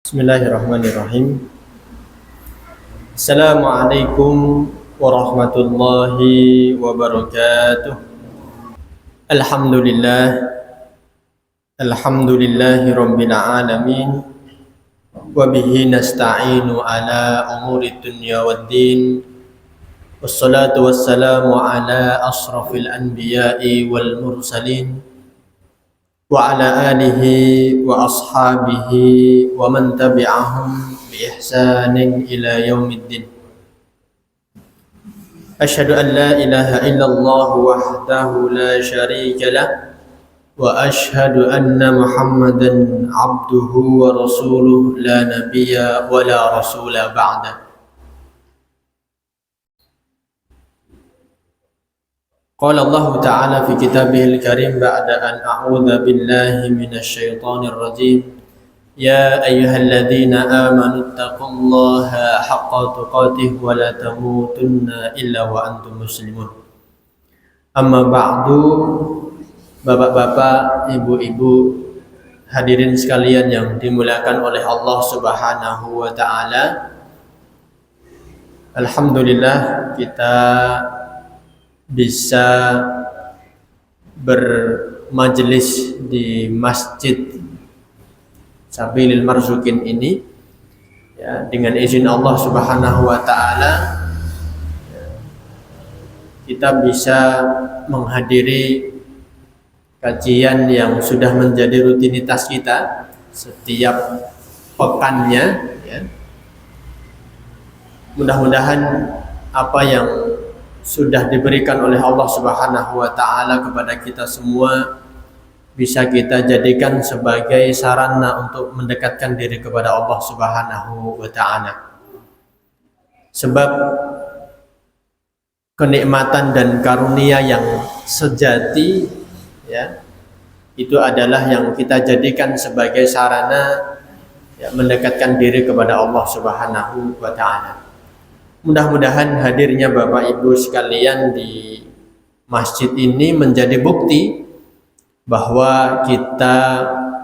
Bismillahirrahmanirrahim. Assalamualaikum warahmatullahi wabarakatuh. Alhamdulillah. Alhamdulillahi rabbil alamin. Wa bihi nasta'inu ala umuri dunya waddin. Wassalatu wassalamu ala asrafil anbiya'i wal mursalin. Wa ala alihi wa ashabihi wa man tabi'ahum bi ihsanin ila yaumiddin. Asyhadu an la ilaha illallah wahdahu la syarika lah wa asyhadu anna Muhammadan abduhu wa rasuluh la nabiyya wa la rasula ba'da. Qala Allah Ta'ala fi kitabihil karim ba'da an a'udzu billahi minasy syaithanir rajim. Ya ayyuhalladzina amanu taqullaha haqqa tuqatih wa la tamutunna illa wa antum muslimun. Amma ba'du, bapak-bapak, ibu-ibu, hadirin sekalian yang dimuliakan oleh Allah Subhanahu wa taala. Alhamdulillah kita bisa bermajelis di Masjid Sabilil Marzukin ini ya, dengan izin Allah Subhanahu wa taala kita bisa menghadiri kajian yang sudah menjadi rutinitas kita setiap pekannya ya. Mudah-mudahan apa yang sudah diberikan oleh Allah Subhanahu wa taala kepada kita semua bisa kita jadikan sebagai sarana untuk mendekatkan diri kepada Allah Subhanahu wa taala. Sebab kenikmatan dan karunia yang sejati ya, itu adalah yang kita jadikan sebagai sarana ya, mendekatkan diri kepada Allah Subhanahu wa taala. Mudah-mudahan hadirnya Bapak Ibu sekalian di masjid ini menjadi bukti bahwa kita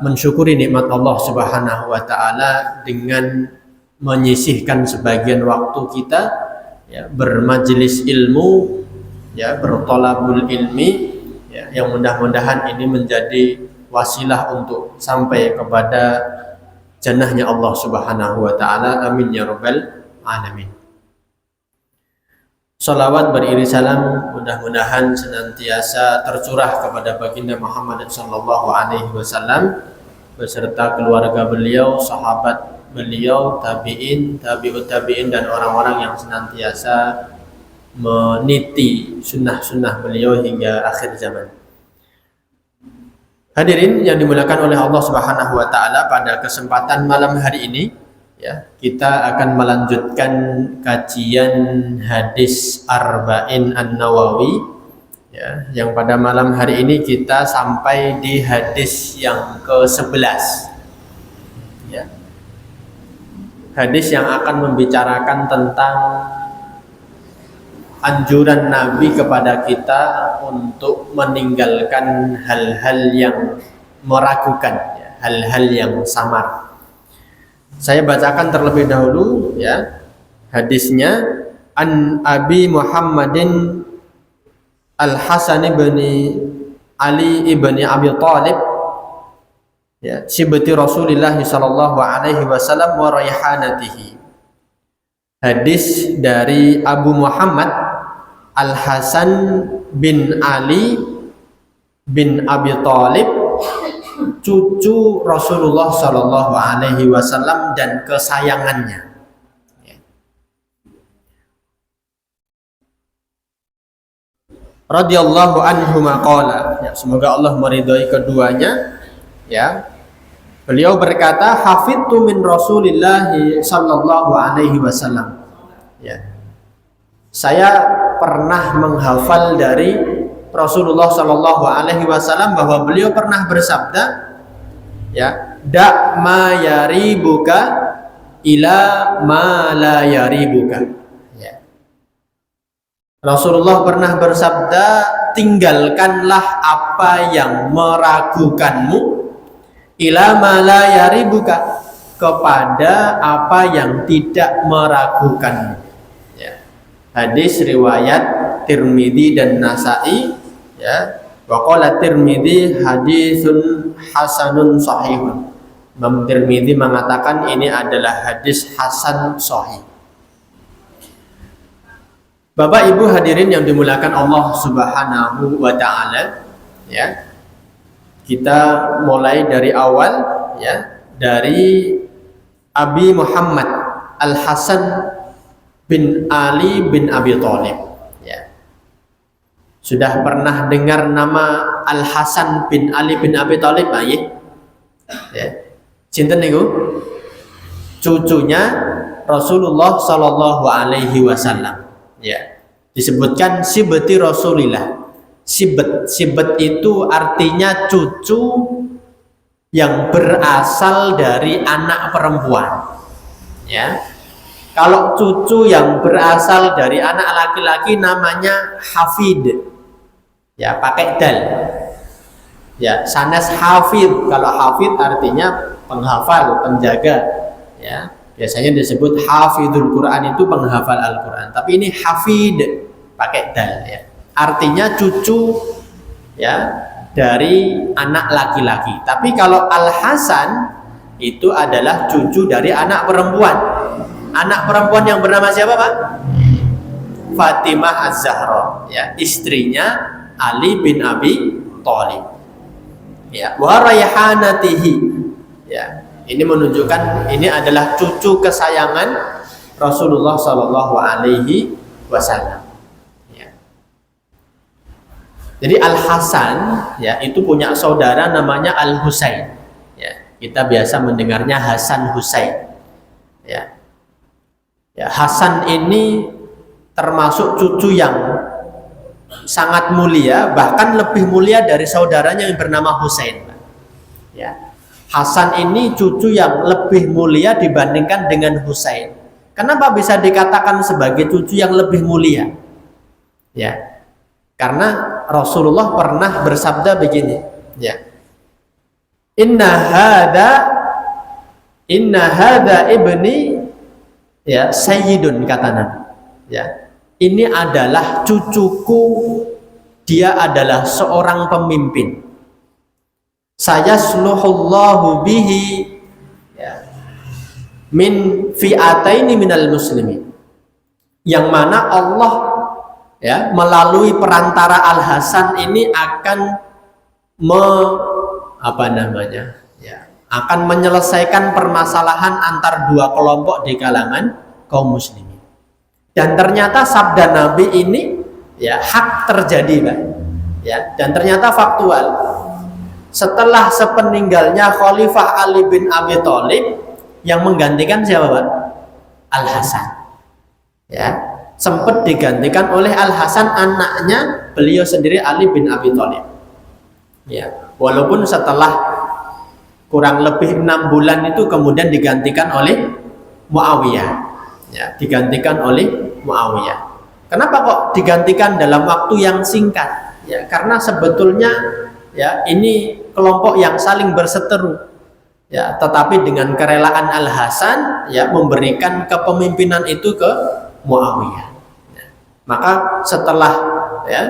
mensyukuri nikmat Allah Subhanahu wa taala dengan menyisihkan sebagian waktu kita ya, bermajelis ilmu ya, bertolabul ilmi ya, yang mudah-mudahan ini menjadi wasilah untuk sampai kepada jannahnya Allah Subhanahu wa taala. Amin ya rabbal alamin. Salawat beriring salam mudah-mudahan senantiasa tercurah kepada baginda Muhammad sallallahu alaihi wasallam beserta keluarga beliau, sahabat beliau, tabi'in, tabi'ut tabi'in dan orang-orang yang senantiasa meniti sunnah-sunnah beliau hingga akhir zaman. Hadirin yang dimuliakan oleh Allah Subhanahu wa taala, pada kesempatan malam hari ini ya, kita akan melanjutkan kajian hadis Arba'in An-Nawawi ya, yang pada malam hari ini kita sampai di hadis yang ke-11 ya. Hadis yang akan membicarakan tentang anjuran Nabi kepada kita untuk meninggalkan hal-hal yang meragukan ya, hal-hal yang samar. Saya bacakan terlebih dahulu ya hadisnya. An Abi Muhammadin Al-Hasan ibn Ali ibn Abi Thalib ya, sibti Rasulullah sallallahu alaihi wasallam wa raihanatihi. Hadis dari Abu Muhammad Al-Hasan bin Ali bin Abi Thalib, cucu Rasulullah Shallallahu Alaihi Wasallam dan kesayangannya. Radhiyallahu anhu maqala. Ya, semoga Allah meridhai keduanya. Ya, beliau berkata, hafidtu min Rasulillah Shallallahu Alaihi Wasallam. Ya, saya pernah menghafal dari Rasulullah Shallallahu Alaihi Wasallam bahwa beliau pernah bersabda, ya, da ma yaribuka ila ma la yaribuka. Ya. Rasulullah pernah bersabda, tinggalkanlah apa yang meragukanmu ila ma la yaribuka, kepada apa yang tidak meragukan. Ya. Hadis riwayat Tirmidzi dan Nasa'i, ya. Wa qala Tirmidzi hadisun hasanun sahihun. Imam Tirmidzi mengatakan ini adalah hadis hasan sahih. Bapak Ibu hadirin yang dimuliakan Allah Subhanahu wa taala, ya. Kita mulai dari awal, ya, dari Abi Muhammad Al-Hasan bin Ali bin Abi Thalib, ya. Sudah pernah dengar nama Al-Hasan bin Ali bin Abi Thalib, ya? Cinten niku cucunya Rasulullah sallallahu alaihi wasallam, ya. Disebutkan sibti Rasulillah. Sibet itu artinya cucu yang berasal dari anak perempuan, ya. Kalau cucu yang berasal dari anak laki-laki namanya hafid, ya, pakai dal, ya. Sanes hafid, kalau hafid artinya penghafal, penjaga, ya. Biasanya disebut hafidul Quran itu penghafal Al-Quran, tapi ini hafid pakai dal, ya. Artinya cucu, ya, dari anak laki-laki. Tapi kalau Al-Hasan itu adalah cucu dari anak perempuan. Anak perempuan yang bernama siapa, Pak? Fatimah Az-Zahra, ya, istrinya Ali bin Abi Thalib, ya. Wa rayhanatihi, ya. Ini menunjukkan ini adalah cucu kesayangan Rasulullah Sallallahu Alaihi Wasallam. Jadi Al-Hasan, ya, itu punya saudara namanya Al-Husain, ya. Kita biasa mendengarnya Hasan Husain, ya. Ya, Hasan ini termasuk cucu yang sangat mulia, bahkan lebih mulia dari saudaranya yang bernama Husain, ya. Hasan ini cucu yang lebih mulia dibandingkan dengan Husain. Kenapa bisa dikatakan sebagai cucu yang lebih mulia? Ya. Karena Rasulullah pernah bersabda begini, ya. Inna hada ibni, ya, sayyidun, kata Nabi, ya. Ini adalah cucuku, dia adalah seorang pemimpin. Sayasluhullahu bihi, ya, min fi'ataini minal muslimin. Yang mana Allah, ya, melalui perantara Al-Hasan ini akan akan menyelesaikan permasalahan antar dua kelompok di kalangan kaum muslimin. Dan ternyata sabda Nabi ini, ya, hak terjadi, Pak, ya, dan ternyata faktual. Setelah sepeninggalnya Khalifah Ali bin Abi Thalib, yang menggantikan siapa, Pak? Al-Hasan, ya. Sempat digantikan oleh Al-Hasan, anaknya beliau sendiri Ali bin Abi Thalib, ya. Walaupun setelah kurang lebih 6 bulan itu kemudian digantikan oleh Muawiyah, ya, digantikan oleh Muawiyah. Kenapa kok digantikan dalam waktu yang singkat? Ya, karena sebetulnya, ya, ini kelompok yang saling berseteru, ya, tetapi dengan kerelaan Al-Hasan, ya, memberikan kepemimpinan itu ke Muawiyah. Maka setelah, ya,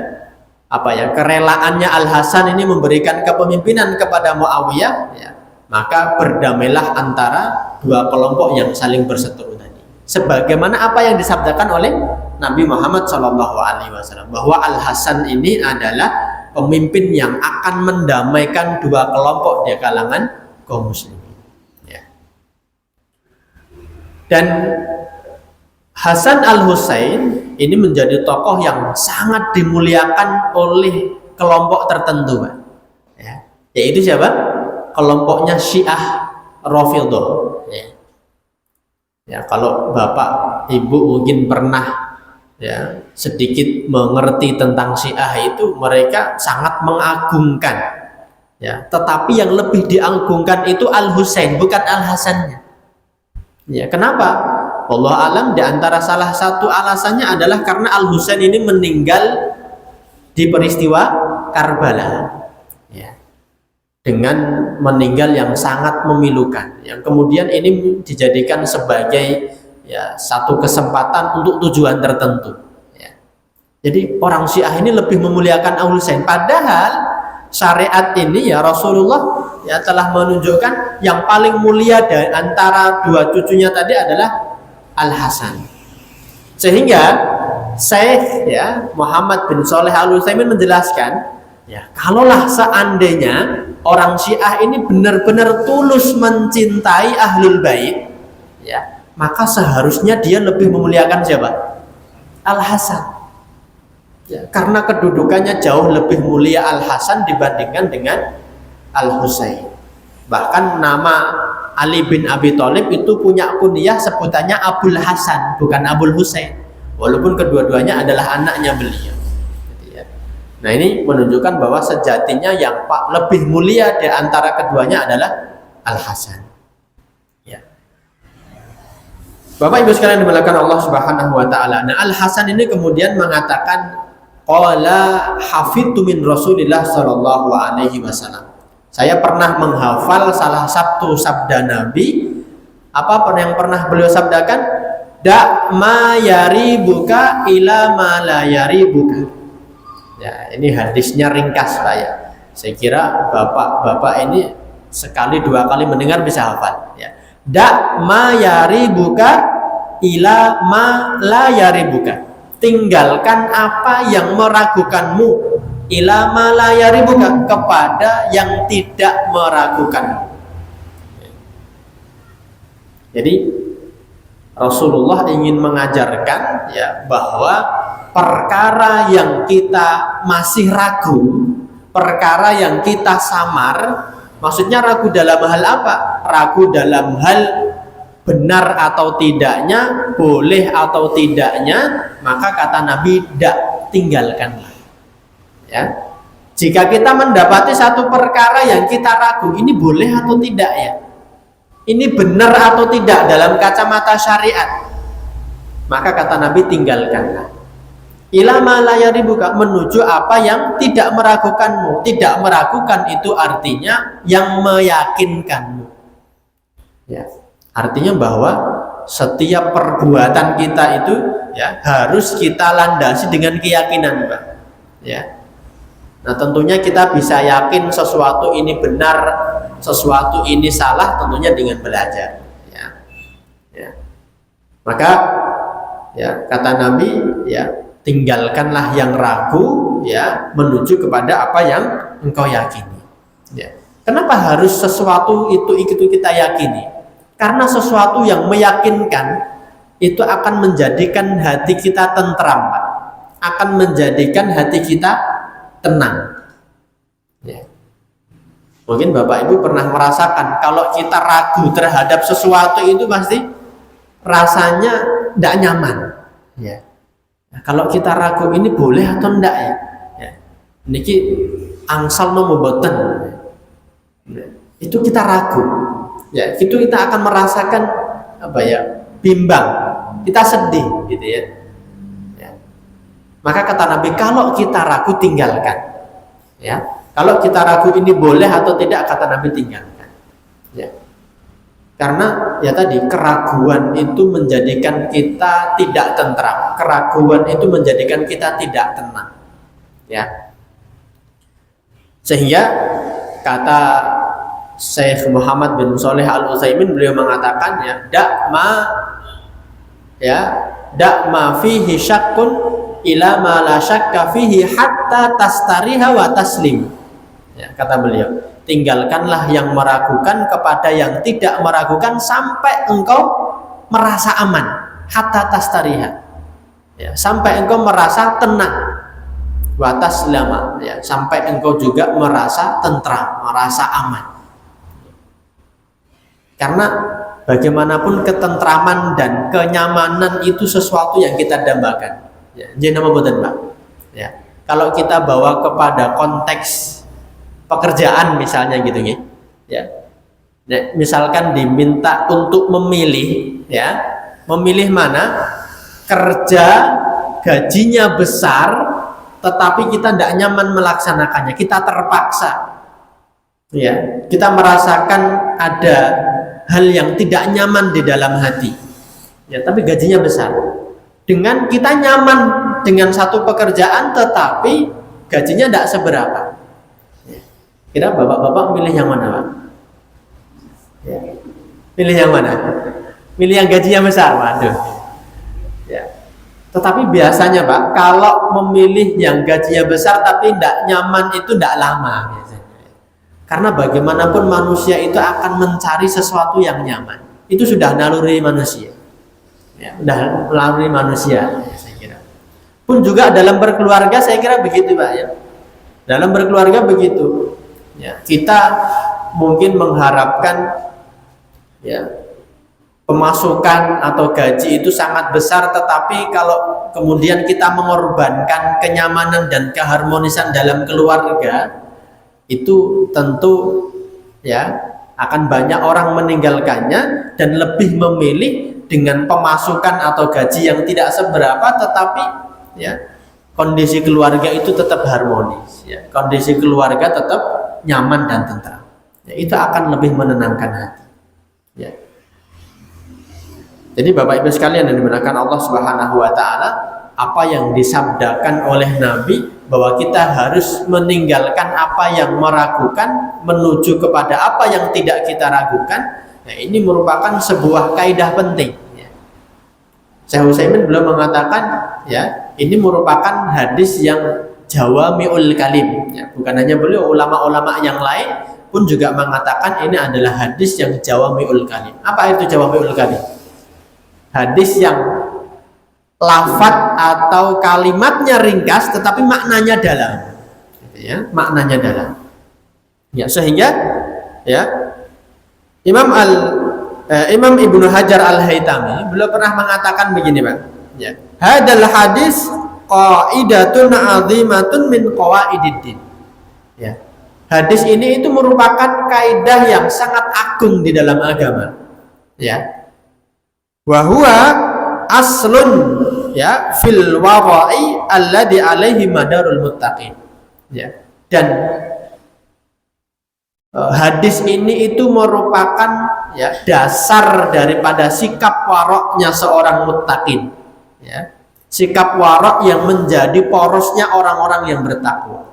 kerelaannya Al-Hasan ini memberikan kepemimpinan kepada Muawiyah, ya, maka berdamailah antara dua kelompok yang saling berseteru tadi. Sebagaimana apa yang disabdakan oleh Nabi Muhammad SAW, bahwa Al-Hasan ini adalah pemimpin yang akan mendamaikan dua kelompok di kalangan kaum muslimin, ya. Dan Hasan Al-Husain ini menjadi tokoh yang sangat dimuliakan oleh kelompok tertentu, Pak, ya. Yaitu siapa? Kelompoknya Syiah Rafidhah, ya. Ya, kalau Bapak Ibu mungkin pernah, ya, sedikit mengerti tentang Syiah itu, mereka sangat mengagungkan, ya. Tetapi yang lebih diagungkan itu Al-Husain, bukan Al-Hasannya, ya. Kenapa? Allah alam, di antara salah satu alasannya adalah karena Al-Husain ini meninggal di peristiwa Karbala, ya. dengan meninggal yang sangat memilukan, yang kemudian ini dijadikan sebagai ya satu kesempatan untuk tujuan tertentu. Ya. Jadi orang Syiah ini lebih memuliakan Al-Husain, padahal syariat ini ya Rasulullah ya telah menunjukkan yang paling mulia dari antara dua cucunya tadi adalah Al-Hasan. Sehingga Syekh ya Muhammad bin Shalih Al-Utsaimin menjelaskan, ya kalaulah seandainya orang Syiah ini benar-benar tulus mencintai Ahlul Bait, ya maka seharusnya dia lebih memuliakan siapa? Al-Hasan. Ya, karena kedudukannya jauh lebih mulia Al-Hasan dibandingkan dengan Al-Husain. Bahkan nama Ali bin Abi Thalib itu punya kunyah sebutannya Abul Hasan, bukan Abul Husain, walaupun kedua-duanya adalah anaknya beliau. Nah ini menunjukkan bahwa sejatinya yang lebih mulia di antara keduanya adalah Al-Hasan. Ya. Bapak Ibu sekalian dimuliakan Allah Subhanahu wa taala. Nah, Al-Hasan ini kemudian mengatakan, qala hafidtu min Rasulillah sallallahu alaihi wasallam. Saya pernah menghafal salah satu sabda Nabi. Apa yang pernah beliau sabdakan? Da ma yaribuka ila ma la yaribuka. Ya, ini hadisnya ringkas Pak ya. Saya kira bapak-bapak ini sekali dua kali mendengar bisa hafal ya. Da ma yaribuka ila ma la yaribuka. Tinggalkan apa yang meragukanmu, ila ma la yaribuka, kepada yang tidak meragukanmu. Jadi Rasulullah ingin mengajarkan ya bahwa perkara yang kita masih ragu, perkara yang kita samar, maksudnya ragu dalam hal apa? Ragu dalam hal benar atau tidaknya, boleh atau tidaknya, maka kata Nabi, tinggalkanlah. Ya. Jika kita mendapati satu perkara yang kita ragu, ini boleh atau tidak ya? Ini benar atau tidak dalam kacamata syariat, maka kata Nabi, tinggalkanlah. Ila ma la yaribuka, menuju apa yang tidak meragukanmu. Tidak meragukan itu artinya yang meyakinkanmu. Ya, artinya bahwa setiap perbuatan kita itu ya harus kita landasi dengan keyakinan, Pak. Ya. Nah, tentunya kita bisa yakin sesuatu ini benar, sesuatu ini salah, tentunya dengan belajar. Ya. Ya. Maka ya kata Nabi ya, tinggalkanlah yang ragu ya, menuju kepada apa yang engkau yakini. Ya. Kenapa harus sesuatu itu kita yakini? Karena sesuatu yang meyakinkan itu akan menjadikan hati kita tentram, Pak. Akan menjadikan hati kita tenang. Ya. Mungkin Bapak Ibu pernah merasakan kalau kita ragu terhadap sesuatu itu pasti rasanya tidak nyaman. Ya. Nah, kalau kita ragu ini boleh atau enggak ya? Ya. Niki angsal nomo boten. Ya. Itu kita ragu. Ya, itu kita akan merasakan apa ya? Bimbang. Kita sedih gitu ya. Ya. Maka kata Nabi, kalau kita ragu tinggalkan. Ya. Kalau kita ragu ini boleh atau tidak, kata Nabi, tinggalkan. Ya. Karena ya tadi keraguan itu menjadikan kita tidak tentram, keraguan itu menjadikan kita tidak tenang, ya. Sehingga kata Syekh Muhammad bin Shalih Al-Utsaimin, beliau mengatakan ya, da ma fihi syakkun ila ma la syakka fihi hatta tastariha wa taslim. Ya, kata beliau, tinggalkanlah yang meragukan kepada yang tidak meragukan sampai engkau merasa aman, hatta tastariha, ya, sampai engkau merasa tenang, wa taslama, ya, sampai engkau juga merasa tentram, merasa aman. Karena bagaimanapun ketentraman dan kenyamanan itu sesuatu yang kita dambakan. Ya, jadi nama boten, Pak. Ya, kalau kita bawa kepada konteks pekerjaan misalnya gitu ya. Nah, misalkan diminta untuk memilih ya, memilih mana kerja gajinya besar tetapi kita tidak nyaman melaksanakannya, kita terpaksa. Ya, kita merasakan ada hal yang tidak nyaman di dalam hati. Ya, tapi gajinya besar. Dengan kita nyaman dengan satu pekerjaan tetapi gajinya tidak seberapa. Ya. Kira bapak-bapak milih yang mana, Pak? Ya. Pilih yang mana? Pilih yang gajinya besar, waduh. Ya. Tetapi biasanya, Pak, kalau memilih yang gajinya besar tapi tidak nyaman itu tidak lama biasanya. Karena bagaimanapun manusia itu akan mencari sesuatu yang nyaman. Itu sudah naluri manusia. Ya, sudah naluri manusia, saya kira. Pun juga dalam berkeluarga saya kira begitu, Pak, ya. Dalam berkeluarga begitu. Ya, kita mungkin mengharapkan ya pemasukan atau gaji itu sangat besar, tetapi kalau kemudian kita mengorbankan kenyamanan dan keharmonisan dalam keluarga, itu tentu ya akan banyak orang meninggalkannya dan lebih memilih dengan pemasukan atau gaji yang tidak seberapa tetapi ya kondisi keluarga itu tetap harmonis, ya kondisi keluarga tetap nyaman dan tentram, ya, itu akan lebih menenangkan hati, ya. Jadi Bapak Ibu sekalian yang dimuliakan Allah Subhanahu wa taala, apa yang disabdakan oleh Nabi bahwa kita harus meninggalkan apa yang meragukan menuju kepada apa yang tidak kita ragukan, nah ini merupakan sebuah kaidah penting, ya. Syekh Utsaimin belum mengatakan ya ini merupakan hadis yang jawami'ul kalim, ya. Bukan hanya beliau, ulama-ulama yang lain pun juga mengatakan ini adalah hadis yang jawami'ul kalim. Apa itu jawami'ul kalim? Hadis yang lafaz atau kalimatnya ringkas tetapi maknanya dalam, ya, maknanya dalam, ya, sehingga ya Imam Ibnu Hajar Al-Haytami beliau pernah mengatakan begini, Pak, ya, hadal hadis qaidatun 'azimatun min qawaididdin, ya, hadis ini itu merupakan kaidah yang sangat agung di dalam agama, ya, wa huwa aslun ya fil wara'i alladhi alaihi madarul muttaqin, ya, dan hadis ini itu merupakan ya dasar daripada sikap waroknya seorang muttaqin, ya, sikap warok yang menjadi porosnya orang-orang yang bertakwa,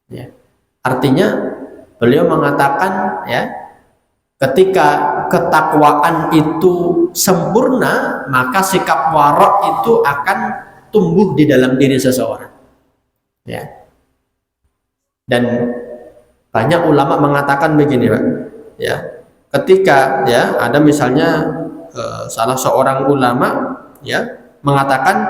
ya. Artinya beliau mengatakan ya ketika ketakwaan itu sempurna, maka sikap warok itu akan tumbuh di dalam diri seseorang, ya. Dan banyak ulama mengatakan begini, Pak, ya, ketika ya ada misalnya salah seorang ulama ya mengatakan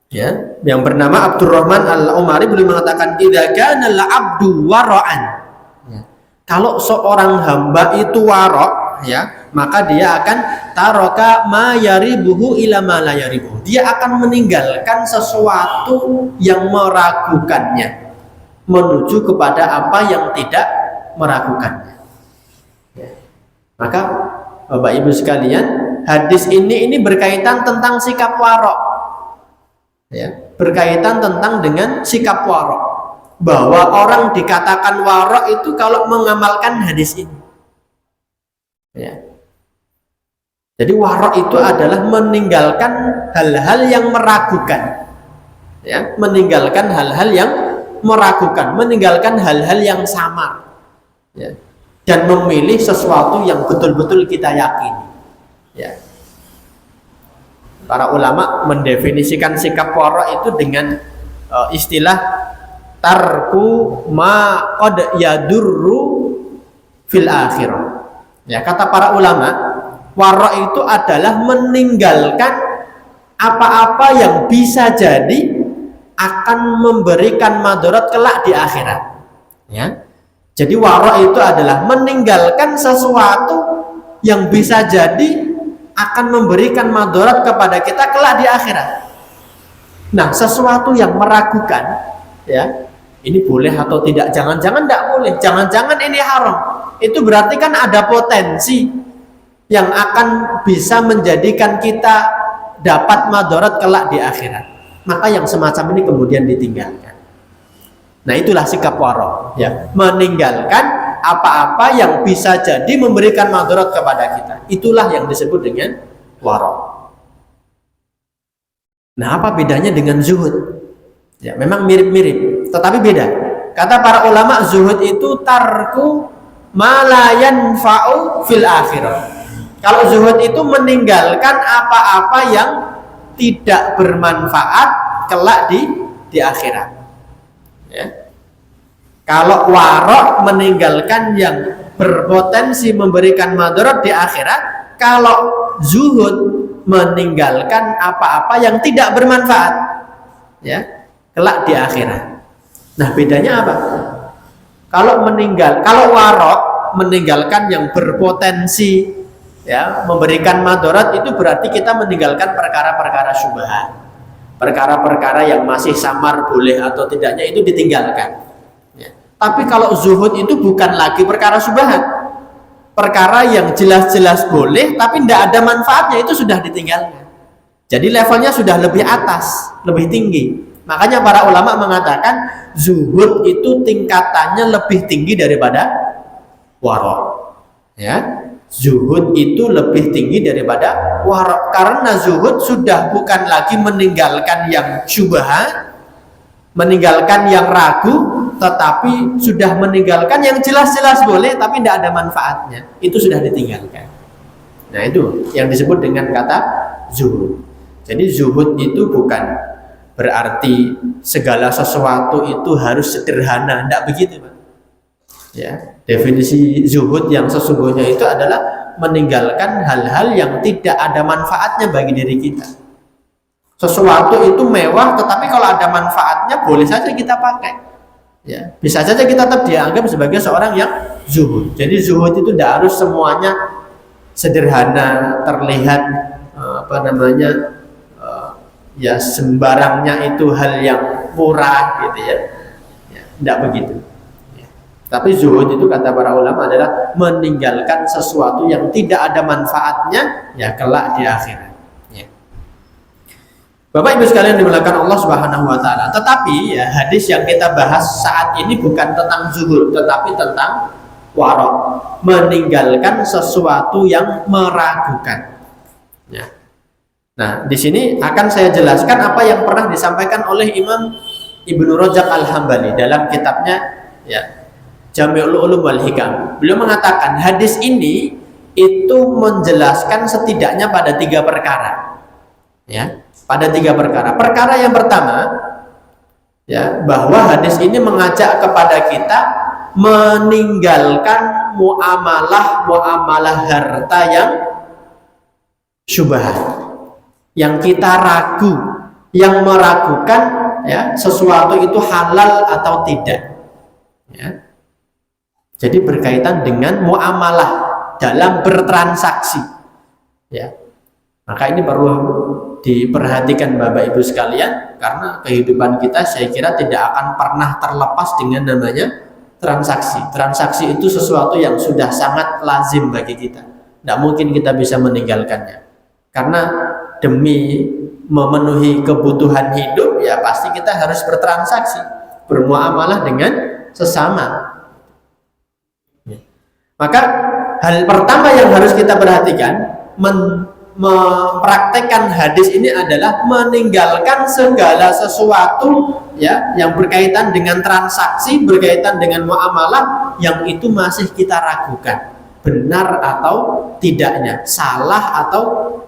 ya yang bernama Abdurrahman Al-Umari, beliau mengatakan idza kana al-'abdu wara'an, ya, kalau seorang hamba itu warok, ya, maka dia akan taraka ma yaribuhu ila ma la yaribuhu, dia akan meninggalkan sesuatu yang meragukannya menuju kepada apa yang tidak meragukannya, ya. Maka Bapak Ibu sekalian, hadis ini berkaitan tentang sikap warok, ya, berkaitan tentang dengan sikap warok, bahwa orang dikatakan warok itu kalau mengamalkan hadis ini, ya. Jadi warok itu adalah meninggalkan hal-hal yang meragukan, ya, meninggalkan hal-hal yang meragukan, meninggalkan hal-hal yang samar, ya, dan memilih sesuatu yang betul-betul kita yakini, ya. Para ulama mendefinisikan sikap warok itu dengan istilah tarku ma qad yadurru fil akhirah, ya. Kata para ulama, warok itu adalah meninggalkan apa-apa yang bisa jadi akan memberikan madarat kelak di akhirat, ya. Jadi warok itu adalah meninggalkan sesuatu yang bisa jadi akan memberikan madarat kepada kita kelak di akhirat. Nah, sesuatu yang meragukan, ya, ini boleh atau tidak, jangan-jangan tidak boleh, jangan-jangan ini haram, itu berarti kan ada potensi yang akan bisa menjadikan kita dapat madarat kelak di akhirat. Maka yang semacam ini kemudian ditinggalkan. Nah, itulah sikap waro, ya, meninggalkan apa-apa yang bisa jadi memberikan madarat kepada kita. Itulah yang disebut dengan waro. Nah, apa bedanya dengan zuhud? Ya, memang mirip-mirip, tetapi beda. Kata para ulama, zuhud itu tarku ma la yanfa'u fil akhirah. Kalau zuhud itu meninggalkan apa-apa yang tidak bermanfaat kelak di akhirat. Ya. Kalau warok meninggalkan yang berpotensi memberikan madarat di akhirat, kalau zuhud meninggalkan apa-apa yang tidak bermanfaat, ya, kelak di akhirat. Nah, bedanya apa? Kalau warok meninggalkan yang berpotensi, ya, memberikan madarat, itu berarti kita meninggalkan perkara-perkara syubhat. Perkara-perkara yang masih samar boleh atau tidaknya itu ditinggalkan. Ya. Tapi kalau zuhud itu bukan lagi perkara syubhat. Perkara yang jelas-jelas boleh tapi tidak ada manfaatnya, itu sudah ditinggalkan. Jadi levelnya sudah lebih atas, lebih tinggi. Makanya para ulama mengatakan zuhud itu tingkatannya lebih tinggi daripada waro. Ya. Zuhud itu lebih tinggi daripada waro, karena zuhud sudah bukan lagi meninggalkan yang syubhat, meninggalkan yang ragu, tetapi sudah meninggalkan yang jelas-jelas boleh tapi tidak ada manfaatnya. Itu sudah ditinggalkan. Nah, itu yang disebut dengan kata zuhud. Jadi zuhud itu bukan berarti segala sesuatu itu harus sederhana, tidak begitu, Pak. Ya, definisi zuhud yang sesungguhnya itu adalah meninggalkan hal-hal yang tidak ada manfaatnya bagi diri kita. Sesuatu itu mewah, tetapi kalau ada manfaatnya boleh saja kita pakai. Ya, bisa saja kita tetap dianggap sebagai seorang yang zuhud. Jadi zuhud itu tidak harus semuanya sederhana, terlihat ya sembarangnya itu hal yang murah, gitu ya. Ya, tidak begitu. Tapi zuhud itu kata para ulama adalah meninggalkan sesuatu yang tidak ada manfaatnya, ya, kelak di akhirat. Ya. Bapak Ibu sekalian dimuliakan Allah Subhanahu wa taala. Tetapi ya, hadis yang kita bahas saat ini bukan tentang zuhud, tetapi tentang waro, meninggalkan sesuatu yang meragukan. Ya. Nah, di sini akan saya jelaskan apa yang pernah disampaikan oleh Imam Ibnu Rajab Al-Hambali dalam kitabnya, ya, Jami'ul Ulum wal Hikam. Beliau mengatakan hadis ini itu menjelaskan setidaknya pada 3 perkara. Ya, pada 3 perkara. Perkara yang pertama, ya, bahwa hadis ini mengajak kepada kita meninggalkan muamalah harta yang syubhat, yang kita ragu, yang meragukan, ya, sesuatu itu halal atau tidak. Ya. Jadi berkaitan dengan muamalah dalam bertransaksi, ya. Maka ini perlu diperhatikan Bapak Ibu sekalian, karena kehidupan kita saya kira tidak akan pernah terlepas dengan namanya transaksi. Transaksi itu sesuatu yang sudah sangat lazim bagi kita. Tidak mungkin kita bisa meninggalkannya. Karena demi memenuhi kebutuhan hidup, ya pasti kita harus bertransaksi, bermuamalah dengan sesama. Maka hal pertama yang harus kita perhatikan, mempraktekkan hadis ini adalah meninggalkan segala sesuatu, ya, yang berkaitan dengan transaksi, berkaitan dengan muamalah yang itu masih kita ragukan benar atau tidaknya, salah atau,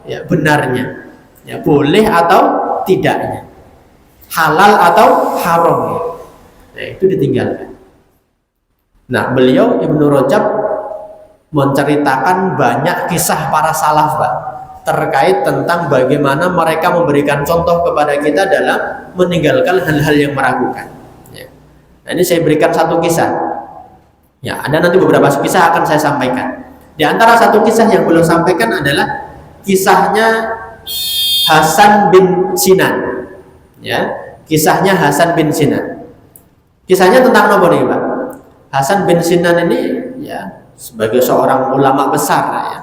ya, benarnya, ya, boleh atau tidaknya, halal atau haram. Nah, itu ditinggalkan. Nah, beliau Ibnu Rajab menceritakan banyak kisah para salaf, Pak, terkait tentang bagaimana mereka memberikan contoh kepada kita dalam meninggalkan hal-hal yang meragukan. Ya. Nah, ini saya berikan satu kisah. Ya, ada nanti beberapa kisah akan saya sampaikan. Di antara satu kisah yang beliau sampaikan adalah kisahnya Hasan bin Sinan. Ya, kisahnya Hasan bin Sinan. Kisahnya tentang apa nih, Pak? Hasan bin Sinan ini, ya, sebagai seorang ulama besar, ya,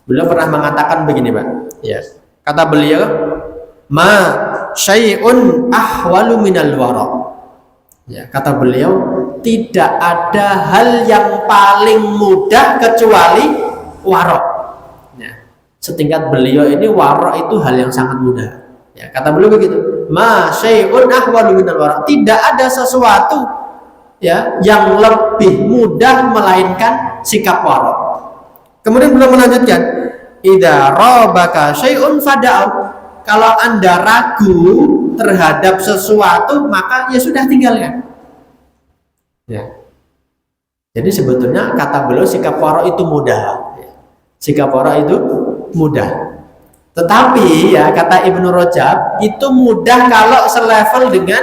beliau pernah mengatakan begini, Pak. Ya, kata beliau, ma syai'un ahwalu minal wara. Ya, kata beliau, tidak ada hal yang paling mudah kecuali warok. Ya, setingkat beliau ini warok itu hal yang sangat mudah. Ya, kata beliau begitu. Ma syai'un ahwalu minal warok. Tidak ada sesuatu ya yang lebih mudah melainkan sikap warok. Kemudian beliau melanjutkan, idza rabaka syai'un fada'u. Kalau Anda ragu terhadap sesuatu, maka ya sudah tinggalkan. Ya. Jadi sebetulnya kata beliau sikap warok itu mudah. Sikap warok itu mudah. Tetapi ya kata Ibnu Rajab itu mudah kalau selevel dengan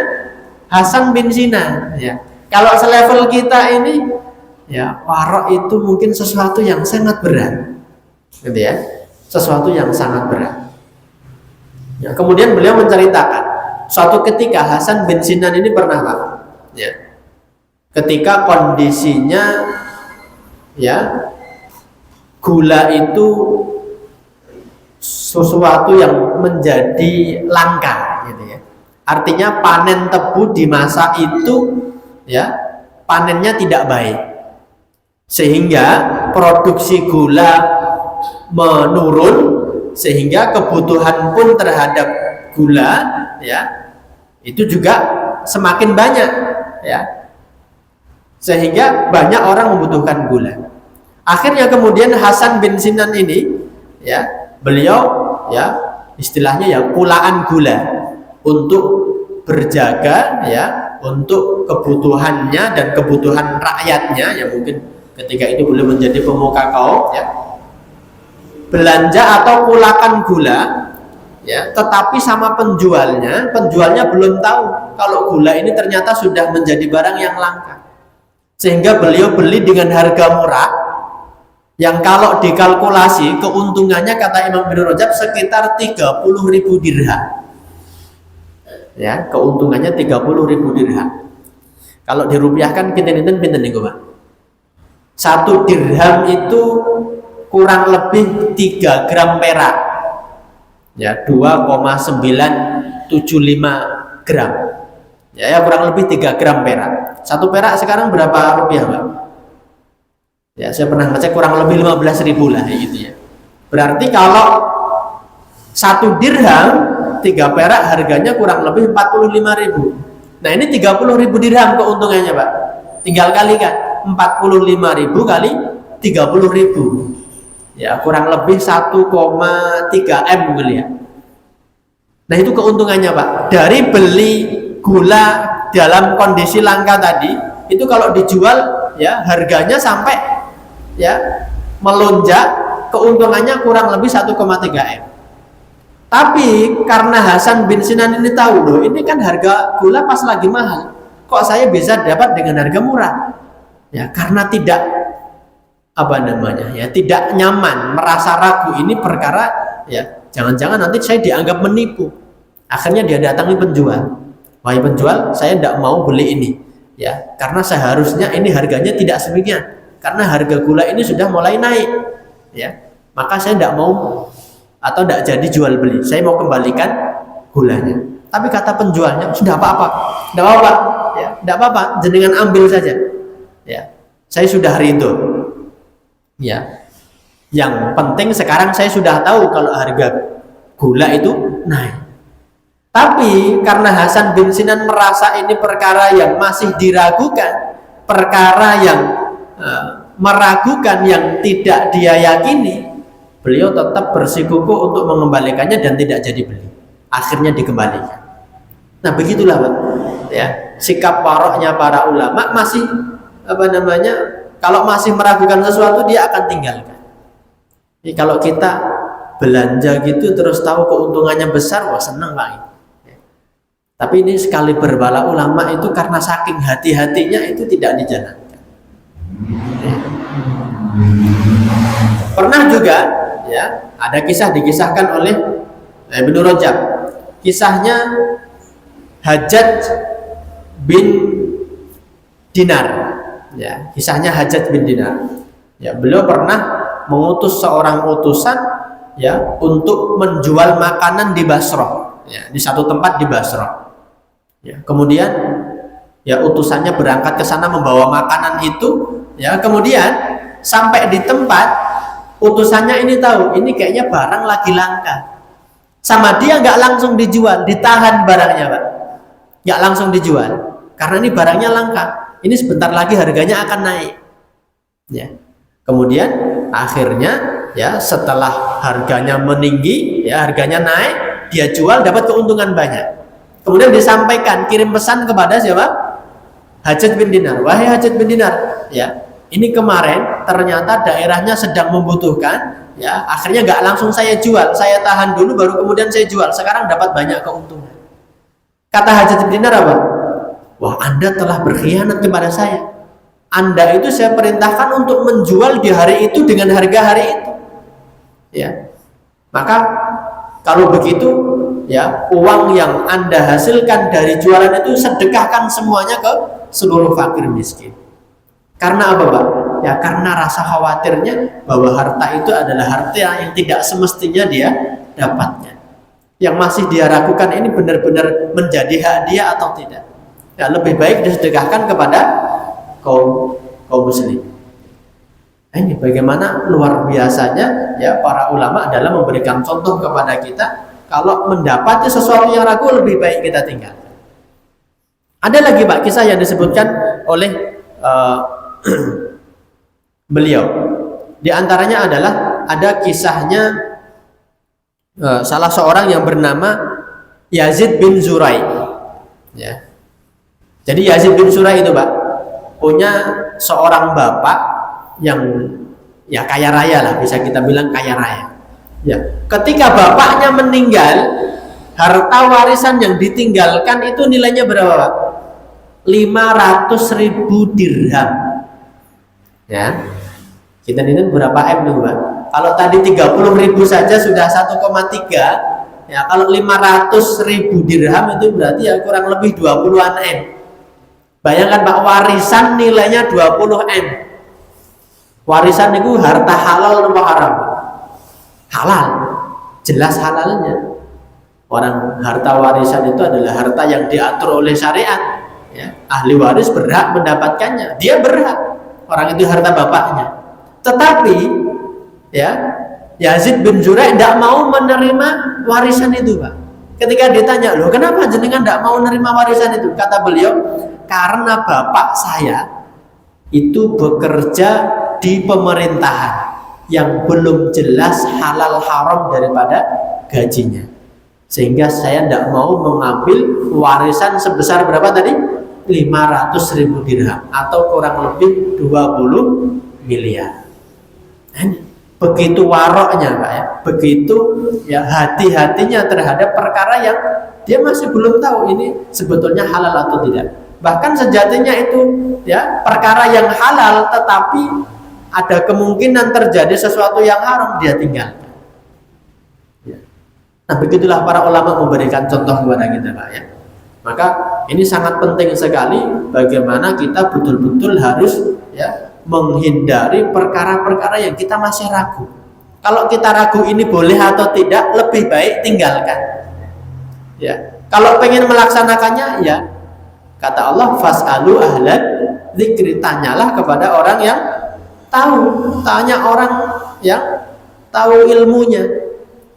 Hasan bin Sinan. Ya. Kalau selevel kita ini, ya warok itu mungkin sesuatu yang sangat berat, gitu ya, sesuatu yang sangat berat. Ya, kemudian beliau menceritakan suatu ketika Hasan bin Sinan ini pernah ya, ketika kondisinya ya gula itu sesuatu yang menjadi langka, gitu ya. Artinya panen tebu di masa itu ya panennya tidak baik, sehingga produksi gula menurun, sehingga kebutuhan pun terhadap gula ya itu juga semakin banyak ya, sehingga banyak orang membutuhkan gula. Akhirnya kemudian Hasan bin Sinan ini ya beliau ya istilahnya ya pulaan gula untuk berjaga ya untuk kebutuhannya dan kebutuhan rakyatnya, ya mungkin ketika itu beliau menjadi pemuka kaum ya, belanja atau pulakan gula ya, tetapi sama penjualnya belum tahu kalau gula ini ternyata sudah menjadi barang yang langka, sehingga beliau beli dengan harga murah yang kalau dikalkulasi keuntungannya kata Imam Ibnu Rajab sekitar 30.000 dirham ya, keuntungannya 30.000 dirham. Kalau dirupiahkan pinten niku Pak, 1 dirham itu kurang lebih 3 gram perak ya, 2,975 gram ya, kurang lebih 3 gram perak. 1 perak sekarang berapa rupiah Pak? Ya saya pernah ngecek kurang lebih 15.000 lah gitu ya. Berarti kalau 1 dirham 3 perak harganya kurang lebih 45.000. Nah ini 30.000 dirham keuntungannya Pak, tinggal kalikan 45.000 kali 30.000 ya, kurang lebih 1,3 M mungkin ya. Nah itu keuntungannya Pak, dari beli gula dalam kondisi langka tadi itu kalau dijual ya harganya sampai ya melonjak, keuntungannya kurang lebih 1,3 M. Tapi karena Hasan bin Sinan ini tahu loh, ini kan harga gula pas lagi mahal, kok saya bisa dapat dengan harga murah ya, karena tidak tidak nyaman, merasa ragu, ini perkara ya jangan-jangan nanti saya dianggap menipu. Akhirnya dia datangi penjual, wahai penjual, saya tidak mau beli ini ya, karena seharusnya ini harganya tidak sedemikian, karena harga gula ini sudah mulai naik ya, maka saya tidak mau atau tidak jadi jual beli, saya mau kembalikan gulanya. Tapi kata penjualnya, sudah apa-apa, tidak apa-apa ya, tidak apa-apa, jenengan ambil saja ya, saya sudah ridho ya, yang penting sekarang saya sudah tahu kalau harga gula itu naik. Tapi karena Hasan bin Sinan merasa ini perkara yang masih diragukan, perkara yang meragukan, yang tidak dia yakini, beliau tetap bersikukuh untuk mengembalikannya dan tidak jadi beli. Akhirnya dikembalikan. Nah begitulah Pak ya, sikap waroknya para ulama, masih kalau masih meragukan sesuatu dia akan tinggalkan. Jadi kalau kita belanja gitu terus tahu keuntungannya besar, wah senang Pak. Tapi ini sekali berbala ulama itu karena saking hati-hatinya itu tidak dijalankan. Pernah juga ya ada kisah dikisahkan oleh Ibnu Rajab, kisahnya Hajjaj bin Dinar ya, kisahnya Hajjaj bin Dinar ya, beliau pernah mengutus seorang utusan ya untuk menjual makanan di Basrah ya, di satu tempat di Basrah ya. Kemudian ya utusannya berangkat ke sana membawa makanan itu, ya kemudian sampai di tempat utusannya ini tahu ini kayaknya barang lagi langka, sama dia nggak langsung dijual, ditahan barangnya Pak, nggak langsung dijual karena ini barangnya langka, ini sebentar lagi harganya akan naik, ya kemudian akhirnya ya setelah harganya meninggi, ya harganya naik, dia jual dapat keuntungan banyak. Kemudian disampaikan, kirim pesan kepada siapa? Hajat bin Dinar. Wahai Hajat bin Dinar, ya ini kemarin ternyata daerahnya sedang membutuhkan, ya akhirnya nggak langsung saya jual, saya tahan dulu baru kemudian saya jual, sekarang dapat banyak keuntungan. Kata Hajat bin Dinar apa? Wah, Anda telah berkhianat kepada saya. Anda itu saya perintahkan untuk menjual di hari itu dengan harga hari itu, ya maka kalau begitu, ya uang yang Anda hasilkan dari jualan itu sedekahkan semuanya ke seluruh fakir miskin. Karena apa Pak? Ya karena rasa khawatirnya bahwa harta itu adalah harta yang tidak semestinya dia dapatnya, yang masih dia ragukan ini benar-benar menjadi hak dia atau tidak. Ya lebih baik disedekahkan kepada kaum muslim. Ini bagaimana luar biasanya ya para ulama adalah memberikan contoh kepada kita, kalau mendapati sesuatu yang ragu lebih baik kita tinggal. Ada lagi Pak kisah yang disebutkan oleh beliau. Di antaranya adalah ada kisahnya salah seorang yang bernama Yazid bin Zurai. Ya. Jadi Yazid bin Zurai itu Pak punya seorang bapak yang ya kaya raya lah, bisa kita bilang kaya raya. Ya, ketika bapaknya meninggal, harta warisan yang ditinggalkan itu nilainya berapa Pak? 500.000 dirham. Ya, kita ini berapa M nih Pak? Kalau tadi 30.000 saja sudah 1,3, ya kalau 500.000 dirham itu berarti ya kurang lebih 20-an M. Bayangkan Pak, warisan nilainya 20 M. Warisan itu harta halal atau haram? Halal, jelas halalnya. Orang harta warisan itu adalah harta yang diatur oleh syariat, ya. Ahli waris berhak mendapatkannya, dia berhak. Orang itu harta bapaknya. Tetapi ya Yazid bin Zurai tidak mau menerima warisan itu Pak. Ketika ditanya, loh kenapa jenengan tidak mau menerima warisan itu? Kata beliau, karena bapak saya itu bekerja di pemerintahan yang belum jelas halal haram daripada gajinya, sehingga saya tidak mau mengambil warisan sebesar berapa tadi? 500.000 dirham atau kurang lebih 20 miliar. Begitu waroknya Pak ya, begitu ya hati-hatinya terhadap perkara yang dia masih belum tahu ini sebetulnya halal atau tidak. Bahkan sejatinya itu ya perkara yang halal, tetapi ada kemungkinan terjadi sesuatu yang haram, dia tinggalkan. Ya. Nah begitulah para ulama memberikan contoh kepada kita Pak ya. Maka ini sangat penting sekali bagaimana kita betul-betul harus ya menghindari perkara-perkara yang kita masih ragu. Kalau kita ragu ini boleh atau tidak, lebih baik tinggalkan. Ya, kalau pengen melaksanakannya, ya kata Allah, fas'alu ahlan dzikri, tanyalah kepada orang yang tahu, tanya orang yang tahu ilmunya.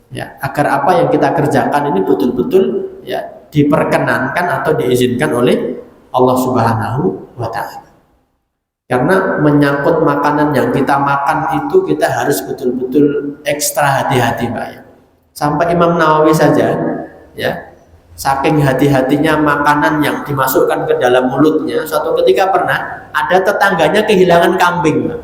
Ya, agar apa yang kita kerjakan ini betul-betul ya diperkenankan atau diizinkan oleh Allah Subhanahu wa Ta'ala. Karena menyangkut makanan yang kita makan itu kita harus betul-betul ekstra hati-hati Pak ya. Sampai Imam Nawawi saja ya, saking hati-hatinya makanan yang dimasukkan ke dalam mulutnya, suatu ketika pernah ada tetangganya kehilangan kambing Pak.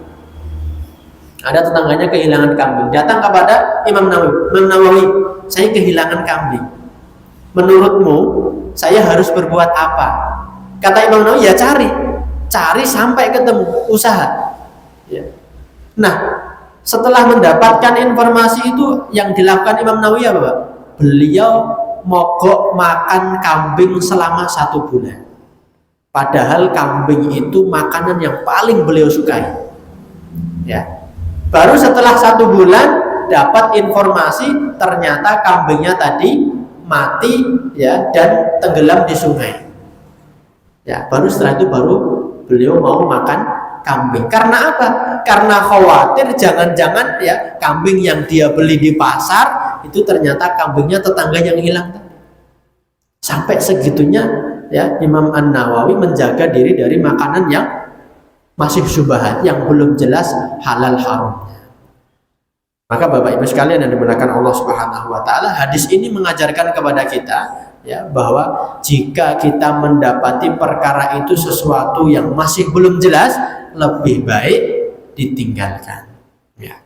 Ada tetangganya kehilangan kambing, datang kepada Imam Nawawi, saya kehilangan kambing, menurutmu saya harus berbuat apa? Kata Imam Nawawi, ya cari sampai ketemu, usaha ya. Nah setelah mendapatkan informasi itu yang dilakukan Imam Nawawi apa Pak? Beliau mogok makan kambing selama 1 bulan, padahal kambing itu makanan yang paling beliau sukai ya. Baru setelah 1 bulan dapat informasi ternyata kambingnya tadi mati ya dan tenggelam di sungai. Ya, baru setelah itu baru beliau mau makan kambing. Karena apa? Karena khawatir jangan-jangan ya kambing yang dia beli di pasar itu ternyata kambingnya tetangga yang hilang. Sampai segitunya ya Imam An-Nawawi menjaga diri dari makanan yang masih syubhat, yang belum jelas halal haramnya. Maka Bapak Ibu sekalian yang dimuliakan Allah Subhanahu wa taala, hadis ini mengajarkan kepada kita ya bahwa jika kita mendapati perkara itu sesuatu yang masih belum jelas, lebih baik ditinggalkan. Ya.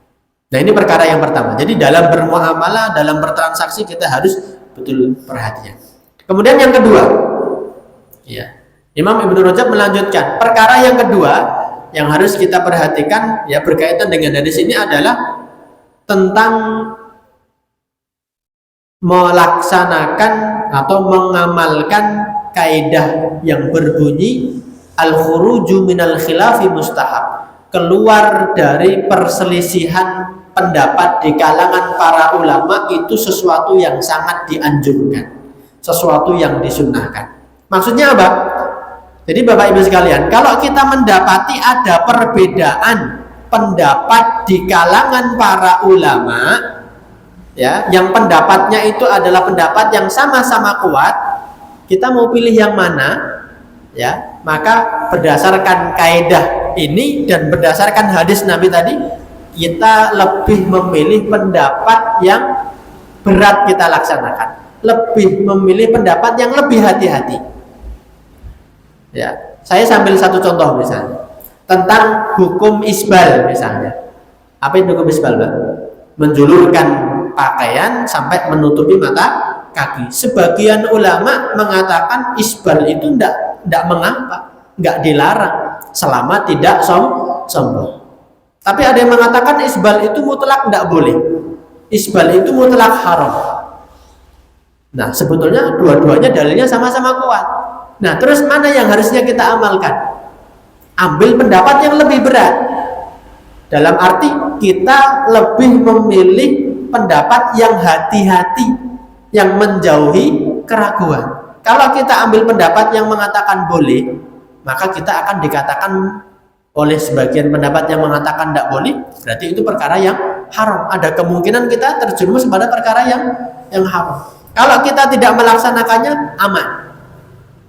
Nah, ini perkara yang pertama. Jadi dalam bermuamalah, dalam bertransaksi kita harus betul perhatian. Kemudian yang kedua, ya, Imam Ibnu Rajab melanjutkan, perkara yang kedua yang harus kita perhatikan ya berkaitan dengan hadis ini adalah tentang melaksanakan atau mengamalkan kaidah yang berbunyi al-khuruju minal khilafi mustahab, keluar dari perselisihan pendapat di kalangan para ulama itu sesuatu yang sangat dianjurkan, sesuatu yang disunnahkan. Maksudnya apa? Jadi Bapak Ibu sekalian, kalau kita mendapati ada perbedaan pendapat di kalangan para ulama, ya, yang pendapatnya itu adalah pendapat yang sama-sama kuat, kita mau pilih yang mana? Ya, maka berdasarkan kaidah ini dan berdasarkan hadis Nabi tadi, kita lebih memilih pendapat yang berat kita laksanakan, lebih memilih pendapat yang lebih hati-hati. Ya, saya sambil satu contoh misalnya tentang hukum isbal misalnya. Apa itu hukum isbal, Pak? Menjulurkan pakaian sampai menutupi mata kaki. Sebagian ulama mengatakan isbal itu tidak mengapa, nggak dilarang selama tidak sombong. Tapi ada yang mengatakan isbal itu mutlak tidak boleh. Isbal itu mutlak haram. Nah, sebetulnya dua-duanya dalilnya sama-sama kuat. Nah, terus mana yang harusnya kita amalkan? Ambil pendapat yang lebih berat. Dalam arti kita lebih memilih pendapat yang hati-hati, yang menjauhi keraguan. Kalau kita ambil pendapat yang mengatakan boleh, maka kita akan dikatakan oleh sebagian pendapat yang mengatakan tidak boleh, berarti itu perkara yang haram. Ada kemungkinan kita terjerumus pada perkara yang haram. Kalau kita tidak melaksanakannya, aman.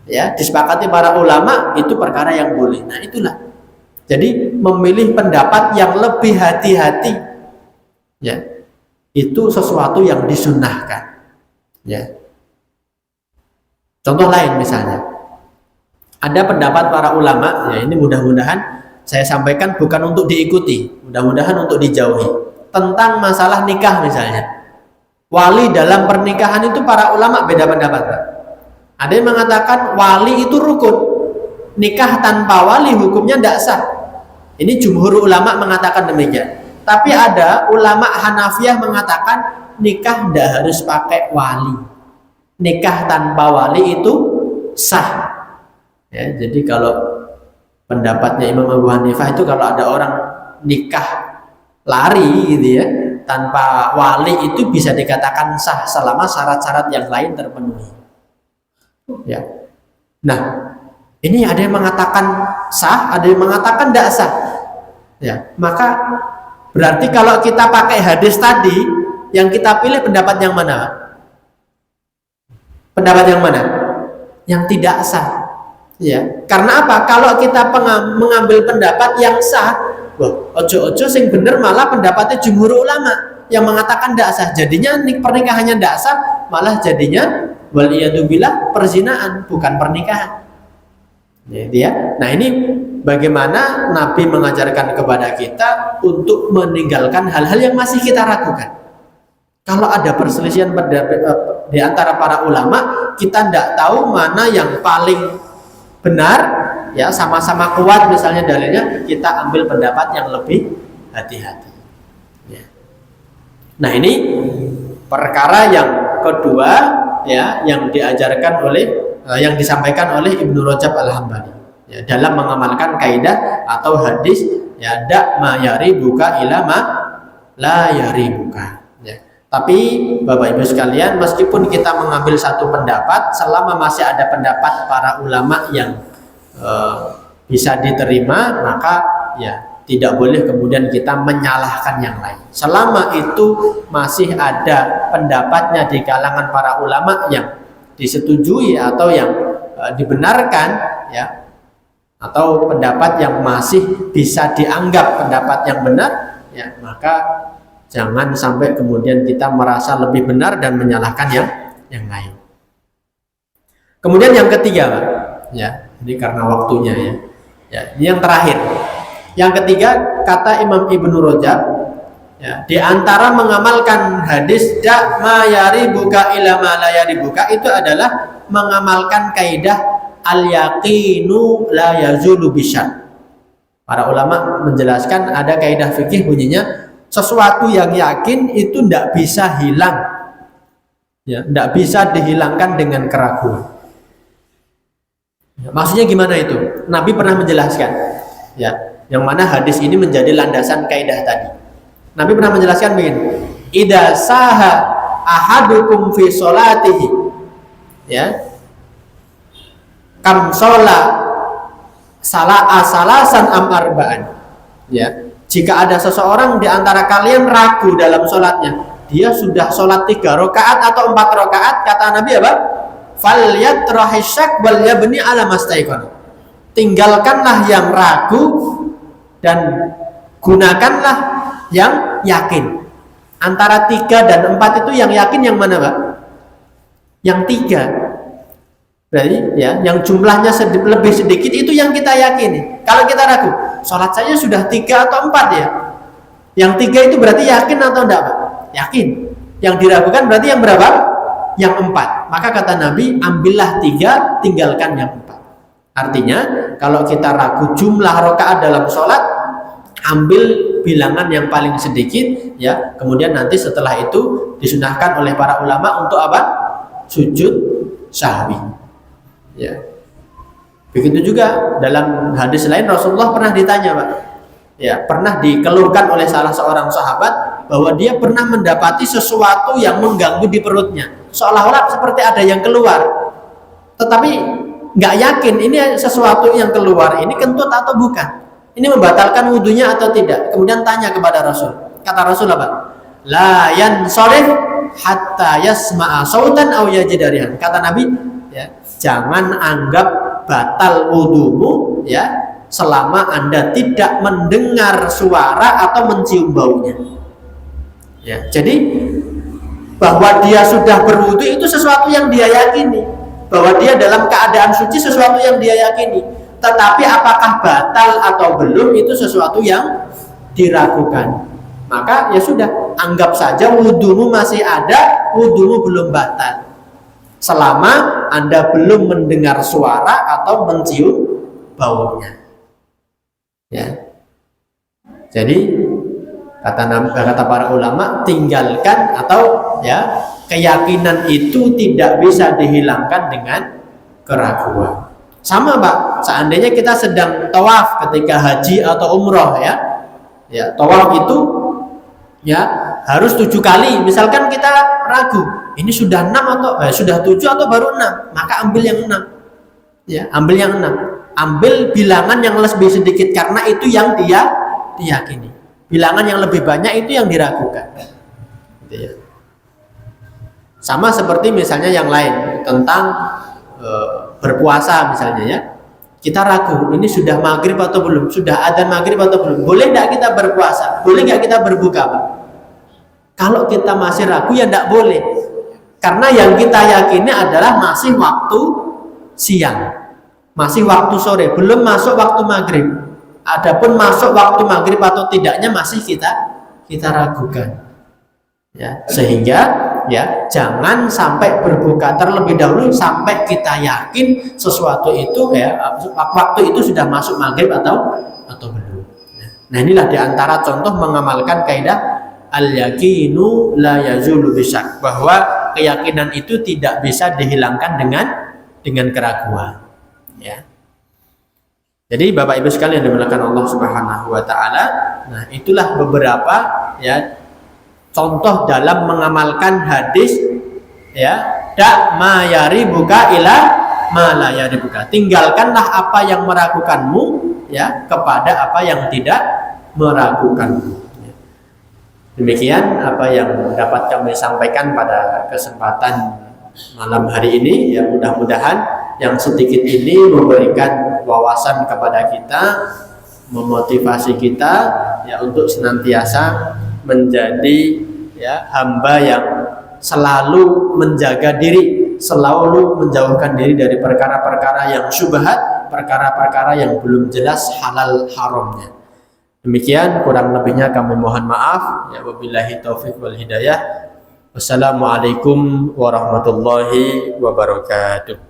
Ya, disepakati para ulama itu perkara yang boleh. Nah, itulah. Jadi memilih pendapat yang lebih hati-hati, ya, itu sesuatu yang disunnahkan. Ya. Contoh lain misalnya, ada pendapat para ulama, ya ini mudah-mudahan saya sampaikan bukan untuk diikuti, mudah-mudahan untuk dijauhi, tentang masalah nikah misalnya. Wali dalam pernikahan itu para ulama beda pendapat, Pak. Ada yang mengatakan wali itu rukun, nikah tanpa wali hukumnya tidak sah. Ini jumhur ulama mengatakan demikian. Tapi ada ulama Hanafiyah mengatakan nikah tidak harus pakai wali, nikah tanpa wali itu sah. Ya, jadi kalau pendapatnya Imam Abu Hanifah itu kalau ada orang nikah lari gitu ya tanpa wali itu bisa dikatakan sah selama syarat-syarat yang lain terpenuhi. Ya. Nah, ini ada yang mengatakan sah, ada yang mengatakan tidak sah. Ya, maka berarti kalau kita pakai hadis tadi, yang kita pilih pendapat yang mana? Pendapat yang mana? Yang tidak sah. Ya, karena apa? Kalau kita mengambil pendapat yang sah, ojo-ojo sing bener malah pendapatnya jumhur ulama yang mengatakan tidak sah. Jadinya pernikahannya tidak sah, malah jadinya waliyadzubillah perzinaan, bukan pernikahan. Ya. Nah, ini bagaimana Nabi mengajarkan kepada kita untuk meninggalkan hal-hal yang masih kita ragukan. Kalau ada perselisihan di antara para ulama, kita tidak tahu mana yang paling benar, ya sama-sama kuat misalnya dalilnya, kita ambil pendapat yang lebih hati-hati. Ya. Nah, ini perkara yang kedua, ya, yang diajarkan oleh yang disampaikan oleh Ibnu Rajab Al-Hambali, ya, dalam mengamalkan kaidah atau hadis, ya, dak ma yaribuka ila ma la yaribuka. Ya. Tapi Bapak Ibu sekalian, meskipun kita mengambil satu pendapat, selama masih ada pendapat para ulama yang bisa diterima, maka ya tidak boleh kemudian kita menyalahkan yang lain. Selama itu masih ada pendapatnya di kalangan para ulama yang disetujui atau yang dibenarkan, ya, atau pendapat yang masih bisa dianggap pendapat yang benar, ya, maka jangan sampai kemudian kita merasa lebih benar dan menyalahkan yang lain. Kemudian yang ketiga, Pak, ya, ini karena waktunya ya. Ya, ini yang terakhir. Yang ketiga, kata Imam Ibnu Rajab, ya, di antara mengamalkan hadis da ma yaribuka ila ma la yaribuka itu adalah mengamalkan kaidah al yaqinu la yazulu bisyak. Para ulama menjelaskan ada kaidah fikih bunyinya sesuatu yang yakin itu tidak bisa hilang, ya, tidak bisa dihilangkan dengan keraguan. Ya, maksudnya gimana itu? Nabi pernah menjelaskan, ya, yang mana hadis ini menjadi landasan kaidah tadi. Nabi pernah menjelaskan begini, idza saha ahadukum fi sholatihi, ya, kam sholat salasan am arba'an, ya, jika ada seseorang di antara kalian ragu dalam sholatnya, dia sudah sholat 3 rakaat atau 4 rakaat, kata Nabi apa? Falyatrahisyak wal yabni ala mastaiqan. Tinggalkanlah yang ragu dan gunakanlah yang yakin. Antara 3 dan 4 itu yang yakin yang mana, Pak? Yang 3. Berarti ya, yang jumlahnya lebih sedikit itu yang kita yakini. Kalau kita ragu, sholat saya sudah 3 atau 4 ya. Yang 3 itu berarti yakin atau enggak, Pak? Yakin. Yang diragukan berarti yang berapa? Yang 4. Maka kata Nabi, ambillah 3, tinggalkan yang 4. Artinya, kalau kita ragu jumlah rakaat dalam sholat, ambil bilangan yang paling sedikit, ya. Kemudian nanti setelah itu disunahkan oleh para ulama untuk apa? Sujud sahwi. Ya. Begitu juga dalam hadis lain Rasulullah pernah ditanya, Pak. Ya, pernah dikeluhkan oleh salah seorang sahabat bahwa dia pernah mendapati sesuatu yang mengganggu di perutnya. Seolah-olah seperti ada yang keluar, tetapi nggak yakin ini sesuatu yang keluar ini kentut atau bukan, ini membatalkan wudhunya atau tidak. Kemudian tanya kepada Rasul, kata Rasul apa? La yansarif hatta yasma'a sautan aw yajida rihan. Kata Nabi, ya, jangan anggap batal wudhumu, ya, selama Anda tidak mendengar suara atau mencium baunya. Ya, jadi bahwa dia sudah berwudu itu sesuatu yang dia yakini, bahwa dia dalam keadaan suci sesuatu yang dia yakini. Tetapi apakah batal atau belum itu sesuatu yang diragukan. Maka ya sudah, anggap saja wudumu masih ada, wudumu belum batal selama Anda belum mendengar suara atau mencium baunya. Ya. Jadi kata para ulama, tinggalkan atau ya keyakinan itu tidak bisa dihilangkan dengan keraguan. Sama, Pak, seandainya kita sedang tawaf ketika haji atau umroh, ya, ya, tawaf itu ya harus 7 kali. Misalkan kita ragu, ini sudah 6 atau sudah 7 atau baru 6, maka ambil yang 6. Ya, ambil yang 6. Ambil bilangan yang lebih sedikit karena itu yang dia diyakini. Bilangan yang lebih banyak itu yang diragukan. Gitu ya. Sama seperti misalnya yang lain tentang berpuasa misalnya, ya. Kita ragu, ini sudah maghrib atau belum? Sudah adzan maghrib atau belum? Boleh tidak kita berpuasa? Boleh nggak kita berbuka, Pak? Kalau kita masih ragu ya tidak boleh. Karena yang kita yakini adalah masih waktu siang, masih waktu sore, belum masuk waktu maghrib. Adapun masuk waktu maghrib atau tidaknya masih kita ragukan, ya, sehingga ya jangan sampai berbuka terlebih dahulu sampai kita yakin sesuatu itu, ya, waktu itu sudah masuk maghrib atau belum. Nah, inilah diantara contoh mengamalkan kaidah al yakinu la yazulu bisyak, bahwa keyakinan itu tidak bisa dihilangkan dengan keraguan, ya. Jadi Bapak Ibu sekalian yang dimuliakan Allah Subhanahu wa taala, nah itulah beberapa, ya, contoh dalam mengamalkan hadis, ya, da ma yaribuka ila ma la yaribuka. Tinggalkanlah apa yang meragukanmu ya kepada apa yang tidak meragukanmu. Demikian apa yang dapat kami sampaikan pada kesempatan malam hari ini. Ya, mudah-mudahan yang sedikit ini memberikan wawasan kepada kita, memotivasi kita ya untuk senantiasa menjadi ya hamba yang selalu menjaga diri, selalu menjauhkan diri dari perkara-perkara yang syubhat, perkara-perkara yang belum jelas halal haramnya. Demikian, kurang lebihnya kami mohon maaf. Ya, wabillahi taufik wal hidayah. Wassalamualaikum warahmatullahi wabarakatuh.